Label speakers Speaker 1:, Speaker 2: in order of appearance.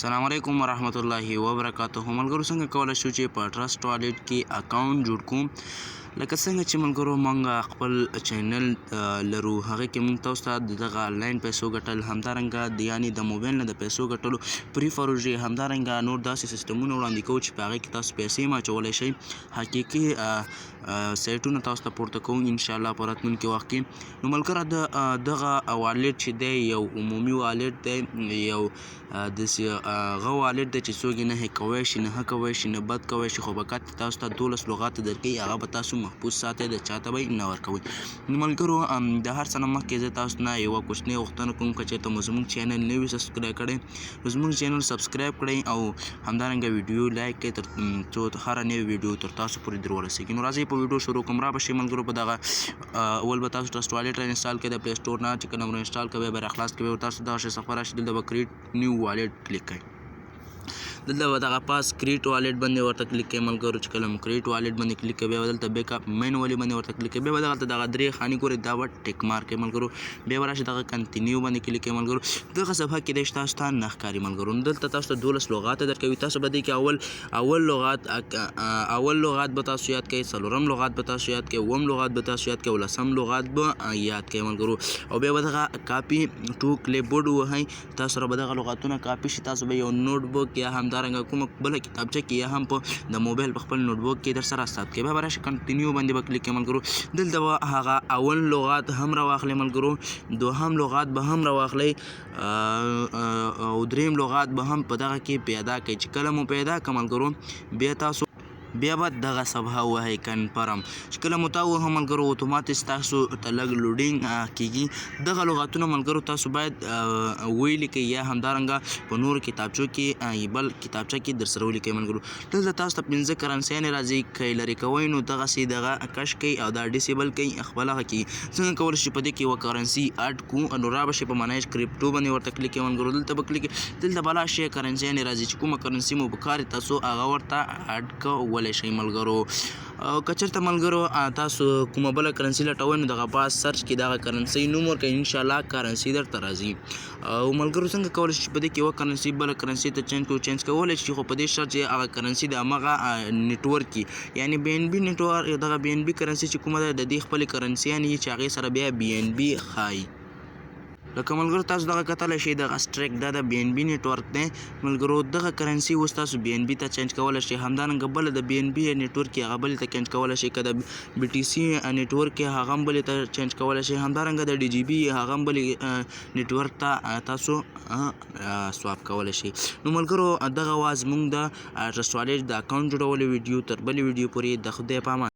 Speaker 1: السلام علیکم ورحمت الله وبرکاته. ملګرو څنګه کولی شو چې په ټرسټ والټ کې اکاونټ جوړ کوم؟ لکه څنګه چې ملګرو موږ خپل چینل لرو، هغه کې موږ تاسو ته دغه آنلاین پیسو ګټل، همدارنګه یعنې د موبایل نه د پیسو ګټلو پري پروژې، همدارنګه نور داسې سیسټمونه وړاندې کوو چې په هغې کې تاسو پیسې هم اچولی شئ. حقیقي سایټونه تاسو ته پورته کوو انشاءالله په راتلونکي وخت کې. نو ملګره دغه والټ چې دی یو عمومي والټ دی، یو داسې هغه والټ دی چې څوک یې نه هیک کوی شي، نه هکوی شي، نه بد کوی شي، خو فقط تاسو ته 12 لغات درکوي، هغه به تاسو محفوظ ساتئ، د چا ته به یې نه ورکوئ. نو ملګرو د هر څه نه مخکې زه تاسو نه یوه کوچنۍ غوښتنه کوم، که چېرته مو زموږ چینل نه وي سبسکرایب کړی نو زموږ چینل سبسکرایب کړئ او همدارنګه ویډیو لایک کړئ تر څو هره نوې ویډیو تر تاسو پورې در ورسېږي. نو راځئ په ویډیو شروع کوم. را به شئ ملګرو په دغه اول به تاسو ټرسټ والټ را انسټال کړئ د پلی سټور نه، چې کله مو انسټال کوئ بیا راخلاص کوئ، تاسو دغه شی صفحه راشي، دلته به کریټ نیو والټ کلیک کړئ. دلته به دغه پاس کریټ والټ باندې ورته کلیک کوئ ملګرو. چې کله مو کریټ والټ باندې کلیک کوئ بیا به دلته بیک اپ مینوالي باندې ورته کلیک کوئ، بیا به دغلته دغه درې خانې ګورئ، دا به ټیک مارک کوئ ملګرو. بیا به راشي دغه کنټینیو باندې کلیک کوئ ملګرو. دغه صفحه کې دی چې تاسو ته نه ښکاري ملګرو. نو دلته تاسو ته 12 لغات درکوي، تاسو به دې کې اول لغات به تاسو یاد کړئ، څلورم لغات به تاسو یاد کړئ، اووم لغات به تاسو یاد کړئ، لسم لغات به یاد کړئ ملګرو. او بیا به دغه کاپي ټو کلیپ بورډ ووهئ، تاسو سره به دغه لغاتونه کاپي شي، تاسو به یو نوټ بک یا همدارنګه کومه بله کتابچه کې یا هم په د موبایل په خپل نوټ بک کې در سره ثبت کړئ. بیا به راشي کنټینیو باندې به کلیک کړئ ملګرو. دلته به هغه اول لغات هم راواخلئ ملګرو، دوهم لغات به هم راواخلئ او دریم لغات به هم په دغه کې پیدا کړئ. چې کله مو پیدا کړه ملګرو بیا به دغه صفحه ووهئ کنفرم. چې کله مو تا ووهه ملګرو اتوماتیک تاسو ته لږ لوډینګ کېږي. دغه لغاتونه ملګرو تاسو باید ولیکئ یا همدارنګه په نورو کتابچو کې بل کتابچه کې در سره ولیکئ ملګرو. دلته تاسو ته 5 کرنسیانې راځي، که یې لرې کوئ نو دغسې دغه کش کوئ او دا ډیسیبل کوئ خپل هغه کې. څنګه کولی شئ په دې کې یوه کرنسي اډ کړو، نو را به شئ په منیج کرپټو باندې ورته کلیک کوئ ملګرو. دلته به کلیک دلته بلا شی کرنسیانې راځي چې کومه کرنسي مو پکار تاسو هغه ورته اډ کولی شئ ملګرو. او که چېرته ملګرو تاسو کومه بله کرنسي لټوئ نو دغه پاس سرچ کې دغه کرنسي نوم ورکړئ، انشاءالله کرنسي درته راځي. او ملګرو څنګه کولی شئ چې په دې کې یوه کرنسي بله کرنسي ته چینج کولی شئ، خو په دې شرط چې هغه کرنسي د همغه نیټورک کې، یعنې بي ان بي نیټورک، دغه بي ان بي کرنسي چې کومه ده د دې خپلې کرنسیانې چې هغې سره بیا بي ان بي ښایي. لکه ملګرو تاسو دغه کتلی شئ دغه سټریک دا د بي ان بي نیټورک دی ملګرو. دغه کرنسي اوس تاسو بي ان بي ته چینج کولی شئ، همدارنګه بله د بي ان بي نیټورک کې هغه بلې ته چینج کولی شئ، که د بي ټي سي نیټورک کې هغه هم بلې ته چینج کولی شئ، همدارنګه د ډي جي بي هغه هم بلې نیټورک ته تاسو سواپ کولی شئ. نو ملګرو دغه وه زموږ د ټرسټ والټ د اکاونټ جوړولو ویډیو. تر بلې ویډیو پورې د خدای په امان.